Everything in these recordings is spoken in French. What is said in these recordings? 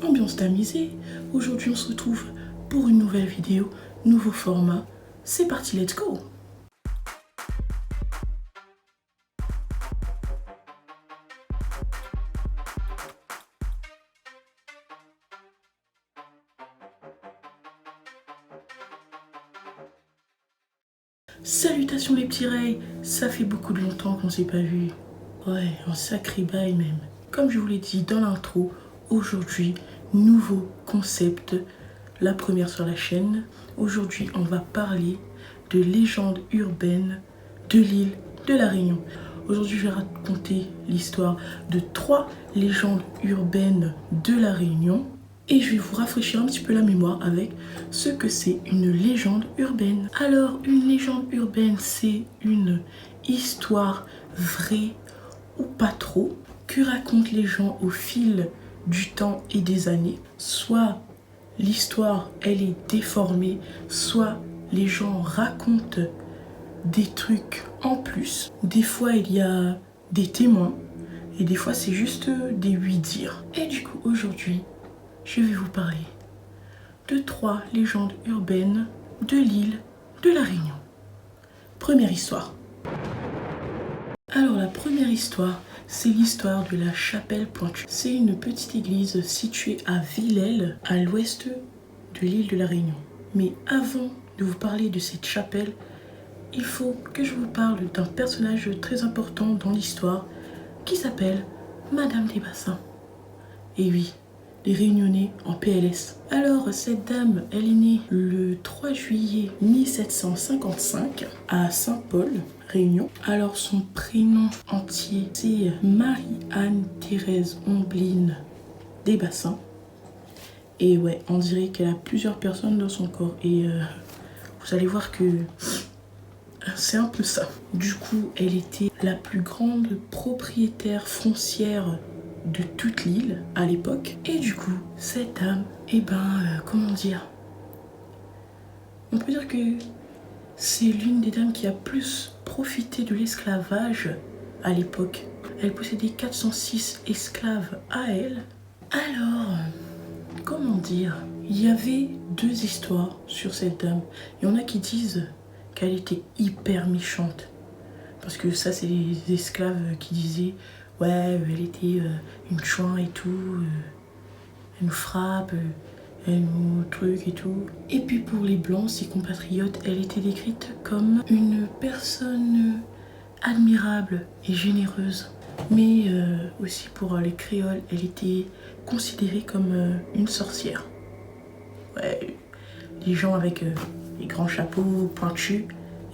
ambiance tamisée. Aujourd'hui, on se retrouve pour une nouvelle vidéo, nouveau format. C'est parti, let's go! Salutations les petits rails, ça fait beaucoup de longtemps qu'on s'est pas vu. Ouais, un sacré bail même. Comme je vous l'ai dit dans l'intro, aujourd'hui, nouveau concept, la première sur la chaîne. Aujourd'hui, on va parler de légendes urbaines de l'île de la Réunion. Aujourd'hui, je vais raconter l'histoire de 3 légendes urbaines de la Réunion. Et je vais vous rafraîchir un petit peu la mémoire avec ce que c'est une légende urbaine. Alors, une légende urbaine, c'est une histoire vraie ou pas trop que racontent les gens au fil du temps et des années. Soit l'histoire, elle est déformée, soit les gens racontent des trucs en plus. Des fois, il y a des témoins et des fois, c'est juste des oui-dire. Et du coup, aujourd'hui, je vais vous parler de 3 légendes urbaines de l'île de la Réunion. Première histoire. Alors la première histoire, c'est l'histoire de la chapelle Pointue. C'est une petite église située à Villèle, à l'ouest de l'île de la Réunion. Mais avant de vous parler de cette chapelle, il faut que je vous parle d'un personnage très important dans l'histoire qui s'appelle Madame des Bassins. Et oui, les Réunionnais en PLS. Alors, cette dame, elle est née le 3 juillet 1755 à Saint-Paul, Réunion. Alors, son prénom entier, c'est Marie-Anne-Thérèse Ombline des Bassins. Et ouais, on dirait qu'elle a plusieurs personnes dans son corps. Et vous allez voir que c'est un peu ça. Du coup, elle était la plus grande propriétaire foncière de toute l'île à l'époque. Et du coup, cette dame, comment dire, on peut dire que c'est l'une des dames qui a plus profité de l'esclavage à l'époque. Elle possédait 406 esclaves à elle. Alors, comment dire, il y avait 2 histoires sur cette dame. Il y en a qui disent qu'elle était hyper méchante. Parce que ça, c'est les esclaves qui disaient ouais, elle était une chouin et tout, elle nous frappe, elle nous truc et tout. Et puis pour les blancs, ses compatriotes, elle était décrite comme une personne admirable et généreuse. Mais aussi pour les créoles, elle était considérée comme une sorcière. Ouais, les gens avec les grands chapeaux pointus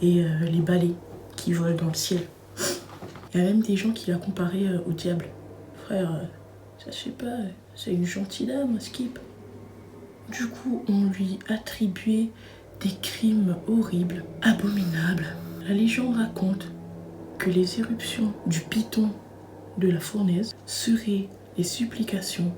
et les balais qui volent dans le ciel. Il y a même des gens qui la comparaient au diable. Frère, ça se fait pas, c'est une gentille dame, skip. Du coup, on lui attribuait des crimes horribles, abominables. La légende raconte que les éruptions du Piton de la Fournaise seraient les supplications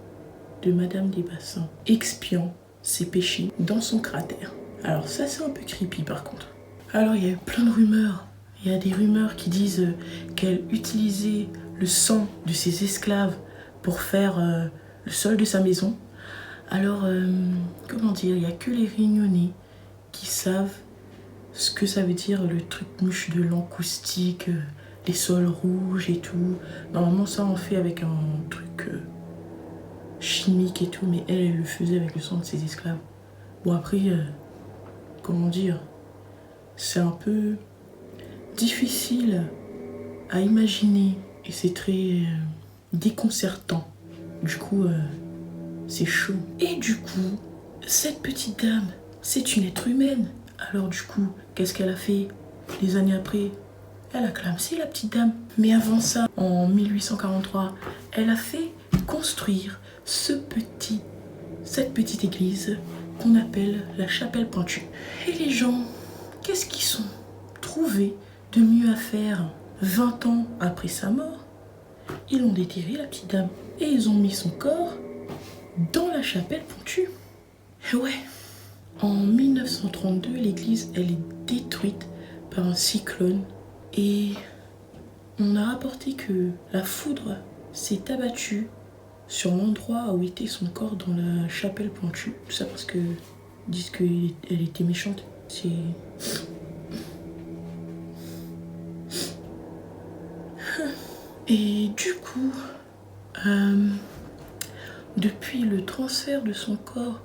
de Madame des Bassins, expiant ses péchés dans son cratère. Alors ça, c'est un peu creepy par contre. Alors, il y a eu plein de rumeurs. Il y a des rumeurs qui disent qu'elle utilisait le sang de ses esclaves pour faire le sol de sa maison. Alors, comment dire, il n'y a que les Réunionnais qui savent ce que ça veut dire le truc mouche de l'encoustique, les sols rouges et tout. Normalement, ça on fait avec un truc chimique et tout, mais elle le faisait avec le sang de ses esclaves. Bon, après, comment dire, c'est un peu difficile à imaginer et c'est très déconcertant. Du coup, c'est chaud. Et du coup, cette petite dame, c'est une être humaine. Alors du coup, qu'est-ce qu'elle a fait des années après? Elle a clamsé la petite dame. Mais avant ça, en 1843, elle a fait construire cette petite église qu'on appelle la chapelle Pointue. Et les gens, qu'est-ce qu'ils sont trouvés de mieux à faire 20 ans après sa mort? Ils ont déterré la petite dame et ils ont mis son corps dans la chapelle Pointue. Et ouais, en 1932, l'église elle est détruite par un cyclone et on a rapporté que la foudre s'est abattue sur l'endroit où était son corps dans la chapelle pentue. Tout ça parce que ils disent qu'elle était méchante. C'est... Et du coup, depuis le transfert de son corps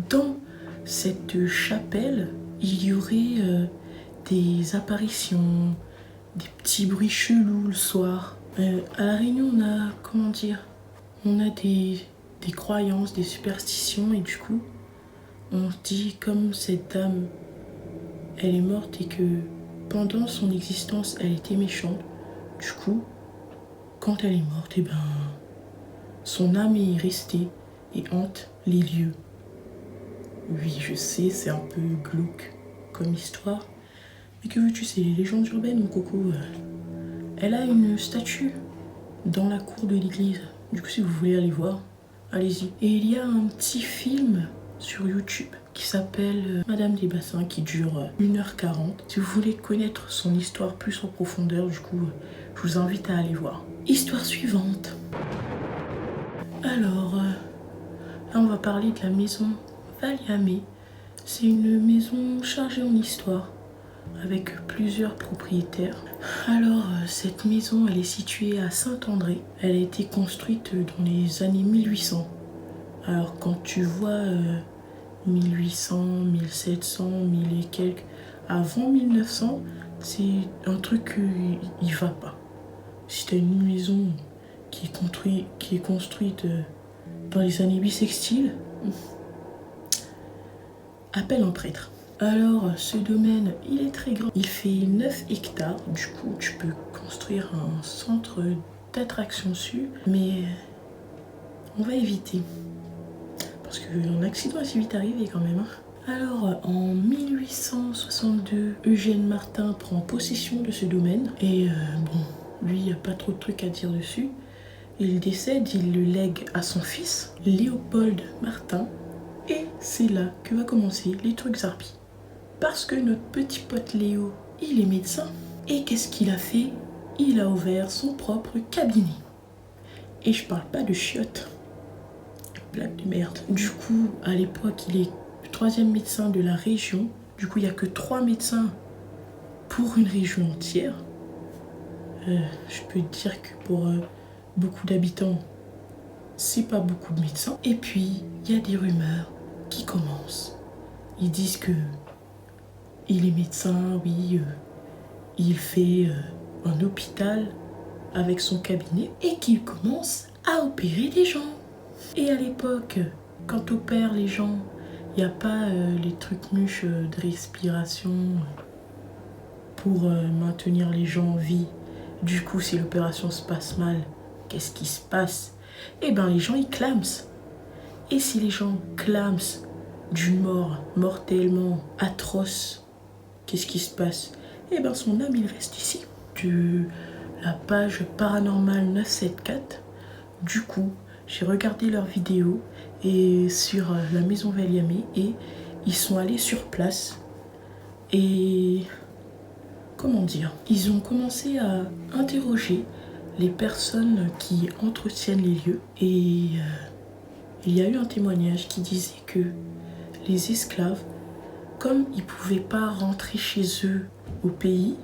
dans cette chapelle, il y aurait des apparitions, des petits bruits chelous le soir. À La Réunion, on a, comment dire, on a des croyances, des superstitions, et du coup, on se dit comme cette dame, elle est morte et que pendant son existence, elle était méchante. Du coup, quand elle est morte, son âme est restée et hante les lieux. Oui, je sais, c'est un peu glauque comme histoire. Mais que veux-tu, c'est les légendes urbaines, mon coco. Elle a une statue dans la cour de l'église. Du coup, si vous voulez aller voir, allez-y. Et il y a un petit film sur YouTube qui s'appelle Madame des Bassins, qui dure 1h40. Si vous voulez connaître son histoire plus en profondeur, du coup, je vous invite à aller voir. Histoire suivante. Alors, là, on va parler de la maison Valiamé. C'est une maison chargée en histoire, avec plusieurs propriétaires. Alors, cette maison, elle est située à Saint-André. Elle a été construite dans les années 1800. Alors, quand tu vois 1800, 1700, 1000 et quelques, avant 1900, c'est un truc il va pas. Si t'as une maison qui est construite dans les années bissextiles, appelle un prêtre. Alors, ce domaine, il est très grand. Il fait 9 hectares. Du coup, tu peux construire un centre d'attraction dessus. Mais on va éviter. Parce qu'un accident est si vite arrivé quand même. Alors, en 1862, Eugène Martin prend possession de ce domaine. Et lui, il n'y a pas trop de trucs à dire dessus. Il décède, il le lègue à son fils, Léopold Martin. Et c'est là que va commencer les trucs zarpis. Parce que notre petit pote Léo, il est médecin. Et qu'est-ce qu'il a fait? Il a ouvert son propre cabinet. Et je parle pas de chiottes. Blague de merde. Du coup, à l'époque, il est le 3e médecin de la région. Du coup, il n'y a que 3 médecins pour une région entière. Je peux te dire que pour beaucoup d'habitants, c'est pas beaucoup de médecins. Et puis, il y a des rumeurs qui commencent. Ils disent que il est médecin, oui, il fait un hôpital avec son cabinet et qu'il commence à opérer des gens. Et à l'époque, quand tu opères les gens, il n'y a pas les trucs mûches de respiration pour maintenir les gens en vie. Du coup, si l'opération se passe mal, qu'est-ce qui se passe? Eh bien, les gens, ils clament. Et si les gens clament d'une mort mortellement atroce, qu'est-ce qui se passe? Eh bien, son âme, il reste ici. De la page paranormale 974, du coup, j'ai regardé leurs vidéos et sur la maison Valiamé et ils sont allés sur place et comment dire, ils ont commencé à interroger les personnes qui entretiennent les lieux et il y a eu un témoignage qui disait que les esclaves, comme ils ne pouvaient pas rentrer chez eux au pays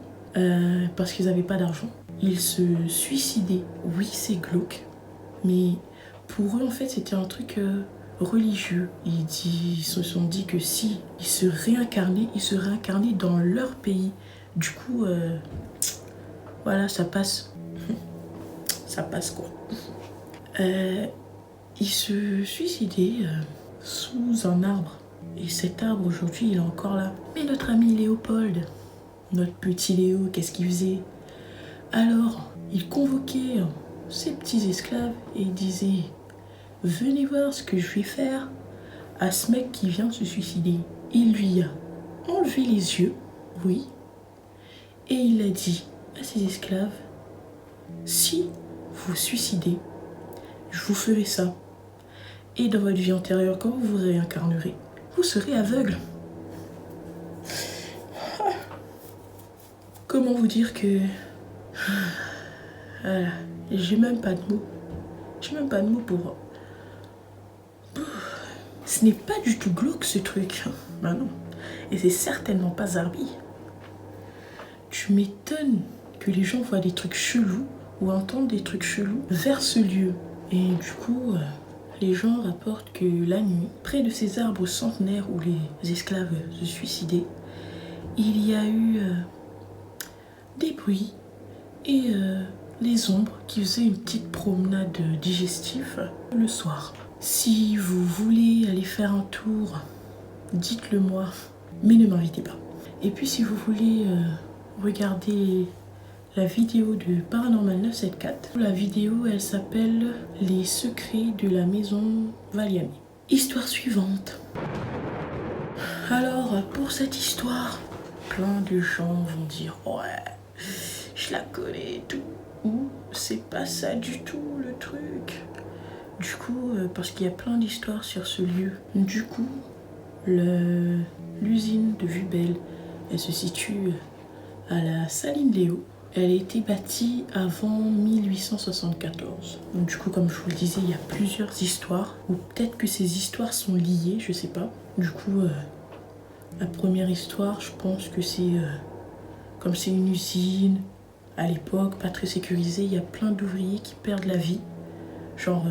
parce qu'ils n'avaient pas d'argent, ils se suicidaient. Oui, c'est glauque, mais pour eux, en fait, c'était un truc religieux. Ils se sont dit que si ils se réincarnaient dans leur pays. Du coup, voilà, ça passe. Ça passe, quoi. Ils se suicidaient sous un arbre. Et cet arbre, aujourd'hui, il est encore là. Mais notre ami Léopold, notre petit Léo, qu'est-ce qu'il faisait? Alors, il convoquait ses petits esclaves et il disait « Venez voir ce que je vais faire à ce mec qui vient de se suicider. » Il lui a enlevé les yeux, oui, et il a dit à ses esclaves « Si vous suicidez, je vous ferai ça. Et dans votre vie antérieure, quand vous vous réincarnerez, vous serez aveugle. » Comment vous dire que... Voilà, j'ai même pas de mots. J'ai même pas de mots pour... Ce n'est pas du tout glauque ce truc. Bah non. Et c'est certainement pas Zarbi. Tu m'étonnes que les gens voient des trucs chelous ou entendent des trucs chelous vers ce lieu. Et du coup, les gens rapportent que la nuit, près de ces arbres centenaires où les esclaves se suicidaient, il y a eu des bruits et les ombres qui faisaient une petite promenade digestive le soir. Si vous voulez aller faire un tour, dites-le moi, mais ne m'invitez pas. Et puis si vous voulez regarder la vidéo de Paranormal 974, la vidéo elle s'appelle Les secrets de la maison Valiami. Histoire suivante. Alors pour cette histoire, plein de gens vont dire ouais, je la connais et tout, ou c'est pas ça du tout le truc. Du coup, parce qu'il y a plein d'histoires sur ce lieu. Du coup, l'usine de Vubel, elle se situe à la Saline Léo. Elle a été bâtie avant 1874. Donc, du coup, comme je vous le disais, il y a plusieurs histoires. Ou peut-être que ces histoires sont liées, je sais pas. Du coup, la première histoire, je pense que c'est... comme c'est une usine, à l'époque, pas très sécurisée, il y a plein d'ouvriers qui perdent la vie. Genre...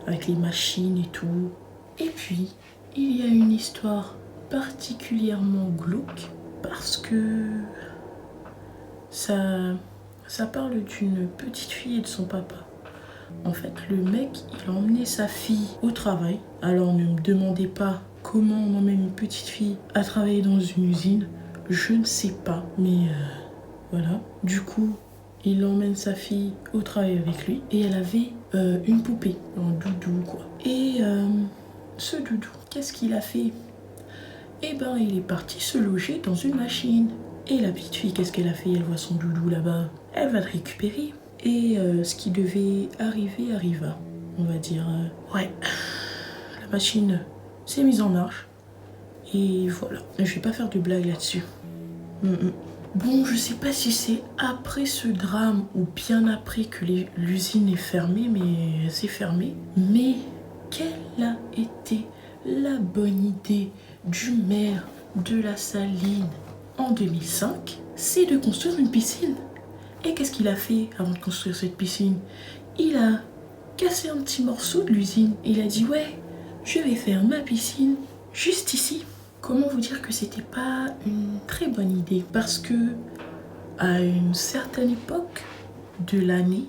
avec les machines et tout. Et puis, il y a une histoire particulièrement glauque parce que ça parle d'une petite fille et de son papa. En fait, le mec, il a emmené sa fille au travail. Alors, ne me demandez pas comment on emmène une petite fille à travailler dans une usine. Je ne sais pas, mais voilà. Du coup, il emmène sa fille au travail avec lui et elle avait une poupée, un doudou quoi. Et ce doudou, qu'est-ce qu'il a fait? Eh ben, il est parti se loger dans une machine. Et la petite fille, qu'est-ce qu'elle a fait? Elle voit son doudou là-bas. Elle va le récupérer. Et ce qui devait arriver arriva. On va dire, ouais, la machine s'est mise en marche. Et voilà, je vais pas faire de blague là-dessus. Bon, je sais pas si c'est après ce drame ou bien après que l'usine est fermée, mais c'est fermé. Mais quelle a été la bonne idée du maire de la Saline en 2005? C'est de construire une piscine. Et qu'est-ce qu'il a fait avant de construire cette piscine? Il a cassé un petit morceau de l'usine. Il a dit ouais, je vais faire ma piscine juste ici. Comment vous dire que c'était pas une très bonne idée? Parce que à une certaine époque de l'année,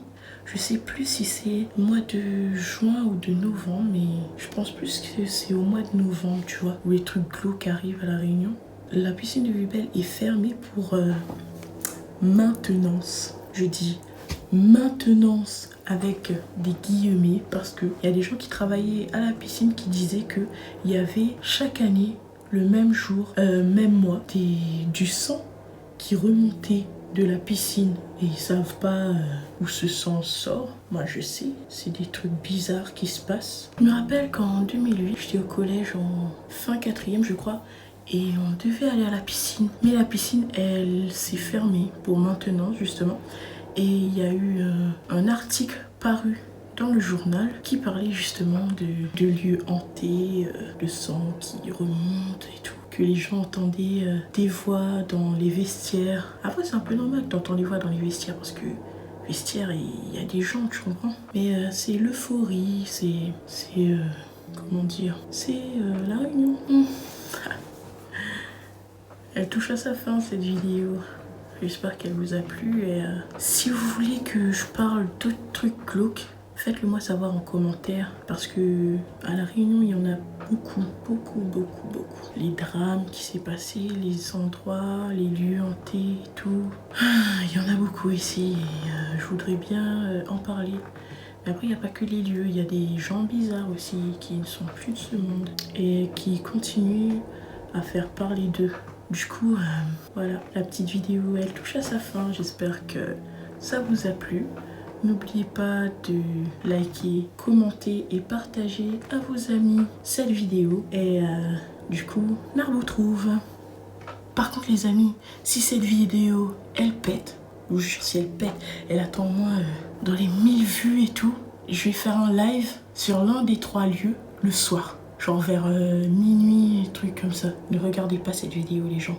je sais plus si c'est au mois de juin ou de novembre, mais je pense plus que c'est au mois de novembre, tu vois, où les trucs glauques arrivent à La Réunion. La piscine de Vubel est fermée pour maintenance. Je dis maintenance avec des guillemets parce qu'il y a des gens qui travaillaient à la piscine qui disaient qu'il y avait chaque année le même jour, même mois, du sang qui remontait de la piscine et ils savent pas où ce sang sort. Moi je sais, c'est des trucs bizarres qui se passent. Je me rappelle qu'en 2008, j'étais au collège en fin 4e je crois et on devait aller à la piscine. Mais la piscine, elle s'est fermée pour maintenance justement. Et il y a eu un article paru dans le journal qui parlait justement de lieux hantés, de sang qui remonte et tout. Que les gens entendaient des voix dans les vestiaires. Après c'est un peu normal que tu entends des voix dans les vestiaires parce que vestiaire il y a des gens, tu comprends. Mais c'est l'euphorie, c'est comment dire, c'est La Réunion. Elle touche à sa fin cette vidéo. J'espère qu'elle vous a plu et si vous voulez que je parle d'autres trucs glauques, faites-le moi savoir en commentaire parce que à La Réunion il y en a beaucoup. Les drames qui s'est passé, les endroits, les lieux hantés et tout. Il y en a beaucoup ici et je voudrais bien en parler. Mais après il n'y a pas que les lieux, il y a des gens bizarres aussi qui ne sont plus de ce monde et qui continuent à faire parler d'eux. Du coup, voilà, la petite vidéo, elle touche à sa fin. J'espère que ça vous a plu. N'oubliez pas de liker, commenter et partager à vos amis cette vidéo. Et du coup, on vous retrouve. Par contre, les amis, si cette vidéo, elle pète, ou si elle pète, elle attend au moins dans les 1000 vues et tout, je vais faire un live sur l'un des 3 lieux le soir. Genre vers minuit, truc comme ça. Ne regardez pas cette vidéo les gens.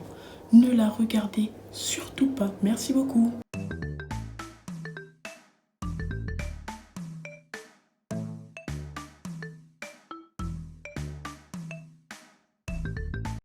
Ne la regardez surtout pas. Merci beaucoup.